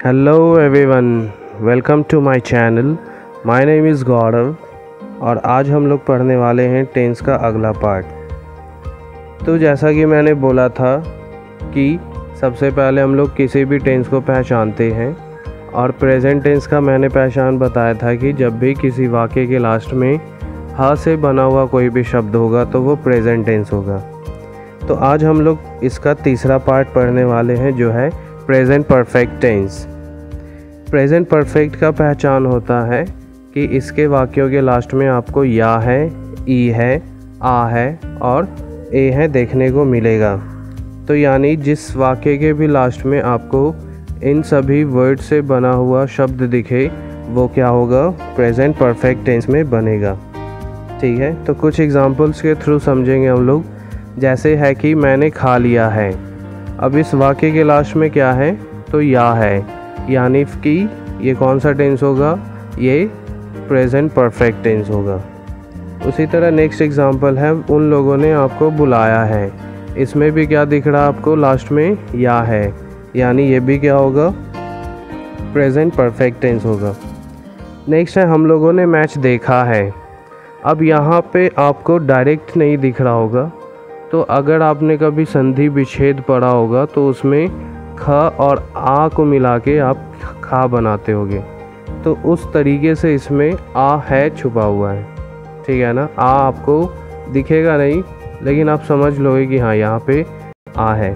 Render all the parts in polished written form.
Hello everyone, welcome to my channel. My name is Gaurav और आज हम लोग पढ़ने वाले हैं टेंस का अगला पार्ट। तो जैसा कि मैंने बोला था कि सबसे पहले हम लोग किसी भी टेंस को पहचानते हैं और प्रेजेंट टेंस का मैंने पहचान बताया था कि जब भी किसी वाक्य के लास्ट में ह से बना हुआ कोई भी शब्द होगा तो वो प्रेजेंट टेंस होगा। तो आज हम लोग इसका तीसरा पार्ट पढ़ने वाले हैं जो है present perfect tense. Present perfect का पहचान होता है कि इसके वाक्यों के लास्ट में आपको या है, ई है, आ है और ए है देखने को मिलेगा। तो यानी जिस वाक्य के भी लास्ट में आपको इन सभी वर्ड से बना हुआ शब्द दिखे वो क्या होगा, प्रेजेंट परफेक्ट टेंस में बनेगा। ठीक है, तो कुछ एग्जांपल्स के थ्रू समझेंगे हम लोग। जैसे है कि मैंने खा लिया है। अब इस वाक्य के लास्ट में क्या है, तो या है, यानी कि ये कौन सा टेंस होगा, ये प्रेजेंट परफेक्ट टेंस होगा। उसी तरह नेक्स्ट एग्जांपल है, उन लोगों ने आपको बुलाया है। इसमें भी क्या दिख रहा आपको, लास्ट में या है, यानी ये भी क्या होगा, प्रेजेंट परफेक्ट टेंस होगा। नेक्स्ट है, हम लोगों ने मैच देखा है। अब यहाँ पे आपको डायरेक्ट नहीं दिख रहा होगा, तो अगर आपने कभी संधि विच्छेद पढ़ा होगा तो उसमें ख और आ को मिला के आप खा बनाते होगे, तो उस तरीके से इसमें आ है छुपा हुआ है। ठीक है ना, आ आपको दिखेगा नहीं लेकिन आप समझ लोगे कि हाँ यहाँ पे आ है।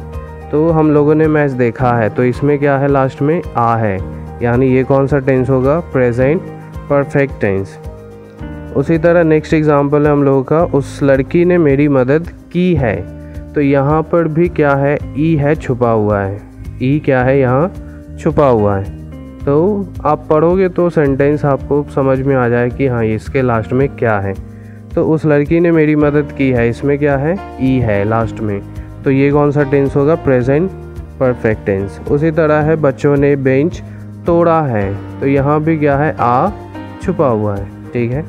तो हम लोगों ने मैच देखा है, तो इसमें क्या है, लास्ट में आ है, यानी ये कौन सा टेंस होगा, प्रेजेंट परफेक्ट टेंस। उसी तरह नेक्स्ट एग्जांपल है हम लोगों का, उस लड़की ने मेरी मदद की है। तो यहाँ पर भी क्या है, ई है छुपा हुआ है, ई क्या है यहाँ छुपा हुआ है। तो आप पढ़ोगे तो सेंटेंस आपको समझ में आ जाए कि हाँ इसके लास्ट में क्या है। तो उस लड़की ने मेरी मदद की है, इसमें क्या है, ई है लास्ट में, तो ये कौन सा टेंस होगा, प्रेजेंट परफेक्ट टेंस। उसी तरह है, बच्चों ने बेंच तोड़ा है। तो यहाँ भी क्या है, आ छुपा हुआ है। ठीक है,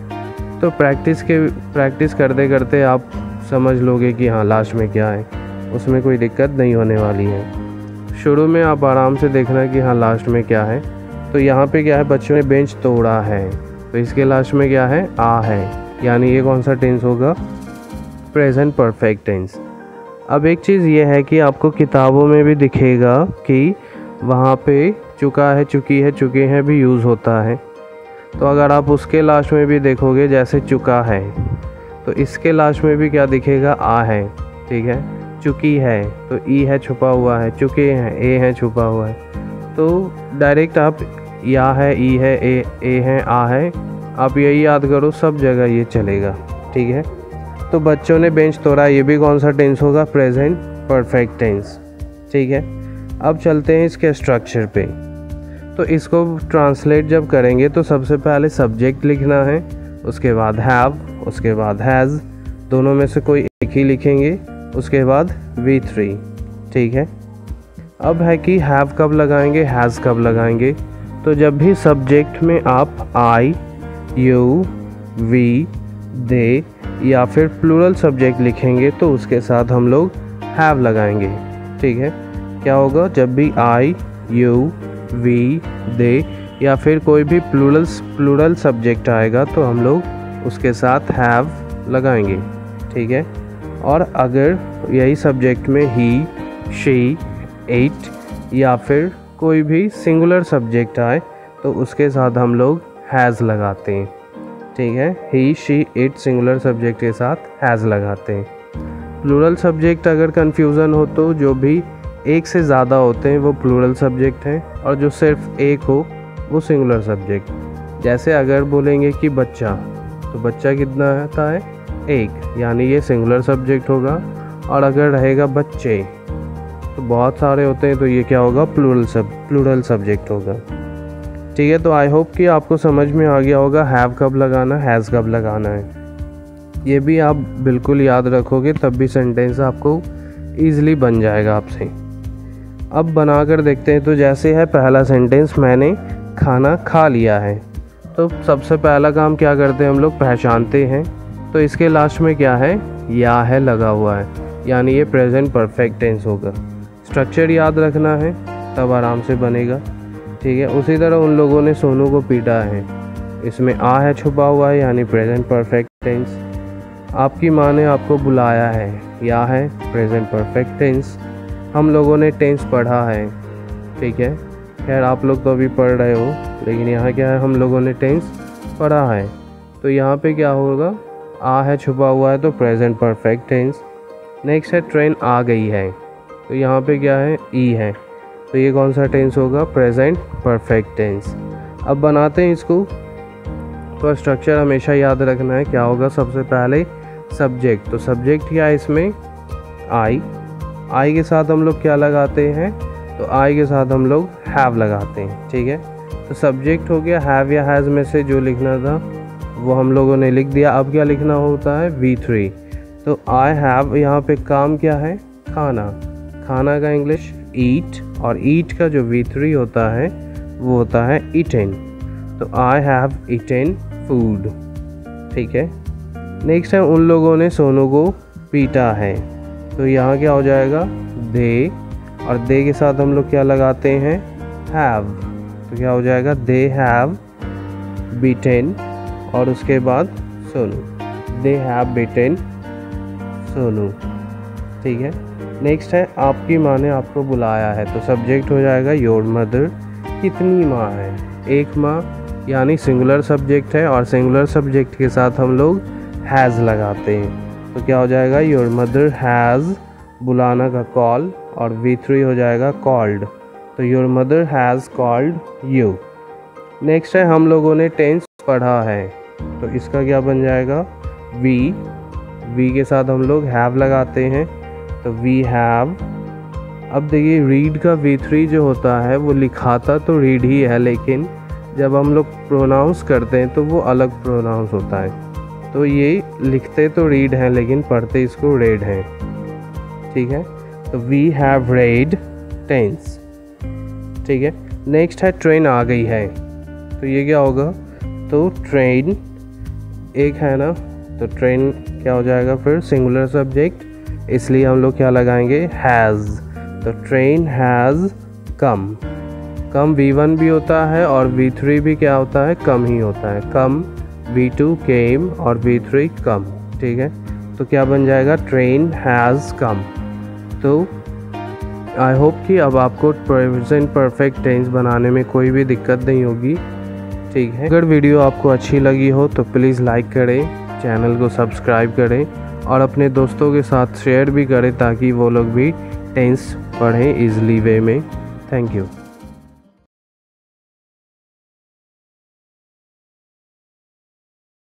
तो प्रैक्टिस करते करते आप समझ लोगे कि हाँ लास्ट में क्या है, उसमें कोई दिक्कत नहीं होने वाली है। शुरू में आप आराम से देखना कि हाँ लास्ट में क्या है। तो यहाँ पे क्या है, बच्चों ने बेंच तोड़ा है, तो इसके लास्ट में क्या है, आ है, यानी ये कौन सा टेंस होगा, प्रेजेंट परफेक्ट टेंस। अब एक चीज़ ये है कि आपको किताबों में भी दिखेगा कि वहाँ पे चुका है, चुकी है, चुके हैं भी यूज़ होता है। तो अगर आप उसके लास्ट में भी देखोगे, जैसे चुका है, तो इसके लास्ट में भी क्या दिखेगा, आ है। ठीक है, चुकी है तो ई है छुपा हुआ है, चुके हैं ए है छुपा हुआ है। तो डायरेक्ट आप या है, ई है, ए है, आ है, आप यही याद करो, सब जगह ये चलेगा। ठीक है, तो बच्चों ने बेंच तोड़ा, ये भी कौन सा टेंस होगा, प्रेजेंट परफेक्ट टेंस। ठीक है, अब चलते हैं इसके स्ट्रक्चर पे। तो इसको ट्रांसलेट जब करेंगे तो सबसे पहले सब्जेक्ट लिखना है, उसके बाद हैव, उसके बाद हैज़, दोनों में से कोई एक ही लिखेंगे, उसके बाद V3। ठीक है, अब है कि हैव कब लगाएंगे, हैज़ कब लगाएंगे। तो जब भी सब्जेक्ट में आप आई, यू, वी, दे या फिर प्लूरल सब्जेक्ट लिखेंगे तो उसके साथ हम लोग हैव लगाएंगे। ठीक है, क्या होगा, जब भी आई, यू, वी, दे या फिर कोई भी प्लूरल सब्जेक्ट आएगा तो हम लोग उसके साथ हैव लगाएंगे। ठीक है, और अगर यही सब्जेक्ट में ही, शी, इट या फिर कोई भी सिंगुलर सब्जेक्ट आए तो उसके साथ हम लोग हैज़ लगाते हैं। ठीक है, ही, शी, इट सिंगुलर सब्जेक्ट के साथ हैज़ लगाते हैं। प्लूरल सब्जेक्ट अगर कन्फ्यूज़न हो तो जो भी एक से ज़्यादा होते हैं वो प्लूरल सब्जेक्ट हैं, और जो सिर्फ एक हो वो सिंगुलर सब्जेक्ट। जैसे अगर बोलेंगे कि बच्चा, तो बच्चा कितना आता है, एक, यानी ये सिंगुलर सब्जेक्ट होगा। और अगर रहेगा बच्चे तो बहुत सारे होते हैं, तो ये क्या होगा, प्लूरल सब्जेक्ट होगा। ठीक है, तो आई होप कि आपको समझ में आ गया होगा हैव कब लगाना, हैज़ कब लगाना है। ये भी आप बिल्कुल याद रखोगे तब भी सेंटेंस आपको ईज़िली बन जाएगा आपसे। अब बना कर देखते हैं। तो जैसे है पहला सेंटेंस, मैंने खाना खा लिया है। तो सबसे पहला काम क्या करते हैं हम लोग, पहचानते हैं। तो इसके लास्ट में क्या है, या है लगा हुआ है, यानी ये प्रेजेंट परफेक्ट टेंस होगा। स्ट्रक्चर याद रखना है तब आराम से बनेगा। ठीक है। उसी तरह उन लोगों ने सोनू को पीटा है, इसमें आ है छुपा हुआ है यानी प्रेजेंट परफेक्ट टेंस। आपकी माँ ने आपको बुलाया है, या है प्रेजेंट परफेक्ट टेंस। हम लोगों ने टेंस पढ़ा है, ठीक है। खैर आप लोग तो अभी पढ़ रहे हो, लेकिन यहाँ क्या है, हम लोगों ने टेंस पढ़ा है। तो यहाँ पे क्या होगा, आ है छुपा हुआ है तो प्रेजेंट परफेक्ट टेंस। नेक्स्ट है ट्रेन आ गई है, तो यहाँ पे क्या है, ई है, तो ये कौन सा टेंस होगा, प्रेजेंट परफेक्ट टेंस। अब बनाते हैं इसको। तो स्ट्रक्चर हमेशा याद रखना है, क्या होगा, सबसे पहले सब्जेक्ट। तो सब्जेक्ट क्या है इसमें, आई के साथ हम लोग क्या लगाते हैं, तो आई के साथ हम लोग हैव लगाते हैं, ठीक है। तो सब्जेक्ट हो गया, हैव या हैज़ में से जो लिखना था वो हम लोगों ने लिख दिया। अब क्या लिखना होता है, V3। तो आई हैव, यहाँ पे काम क्या है, खाना। खाना का इंग्लिश ईट, और ईट का जो V3 होता है वो होता है ईटेन। तो आई हैव ईटेन फूड, ठीक है। नेक्स्ट है उन लोगों ने सोनू को पीटा है, तो यहाँ क्या हो जाएगा, दे, और दे के साथ हम लोग क्या लगाते हैं, हैव। तो क्या हो जाएगा, दे हैव बीटेन, और उसके बाद Sonu, they have beaten Sonu, ठीक है। नेक्स्ट है आपकी माँ ने आपको बुलाया है, तो सब्जेक्ट हो जाएगा योर मदर। कितनी माँ है, एक माँ, यानी सिंगुलर सब्जेक्ट है, और सिंगुलर सब्जेक्ट के साथ हम लोग हैज़ लगाते हैं। तो क्या हो जाएगा, योर मदर हैज़, बुलाना का कॉल, और V3 हो जाएगा कॉल्ड। तो your mother has called you. Next है हम लोगों ने टेंस पढ़ा है, तो इसका क्या बन जाएगा, वी के साथ हम लोग हैव लगाते हैं, तो वी हैव। अब देखिए रीड का V3 जो होता है वो लिखाता तो रीड ही है, लेकिन जब हम लोग प्रोनाउंस करते हैं तो वो अलग प्रोनाउंस होता है। तो ये लिखते तो रीड हैं लेकिन पढ़ते इसको रेड हैं, ठीक है। तो वी हैव रेड टेंस, ठीक है। नेक्स्ट है ट्रेन आ गई है, तो ये क्या होगा, तो ट्रेन एक है ना, तो ट्रेन क्या हो जाएगा फिर, सिंगुलर सब्जेक्ट, इसलिए हम लोग क्या लगाएंगे, हैज़। तो train has come. Come V1 भी होता है और V3 भी क्या होता है, कम ही होता है। कम V2 केम और V3 कम, ठीक है। तो क्या बन जाएगा, ट्रेन हैज़ कम। तो आई होप कि अब आपको प्रेजेंट परफेक्ट टेंस बनाने में कोई भी दिक्कत नहीं होगी, ठीक है। अगर वीडियो आपको अच्छी लगी हो तो प्लीज़ लाइक करें, चैनल को सब्सक्राइब करें, और अपने दोस्तों के साथ शेयर भी करें ताकि वो लोग भी टेंस पढ़ें ईज़िली वे में। Thank you.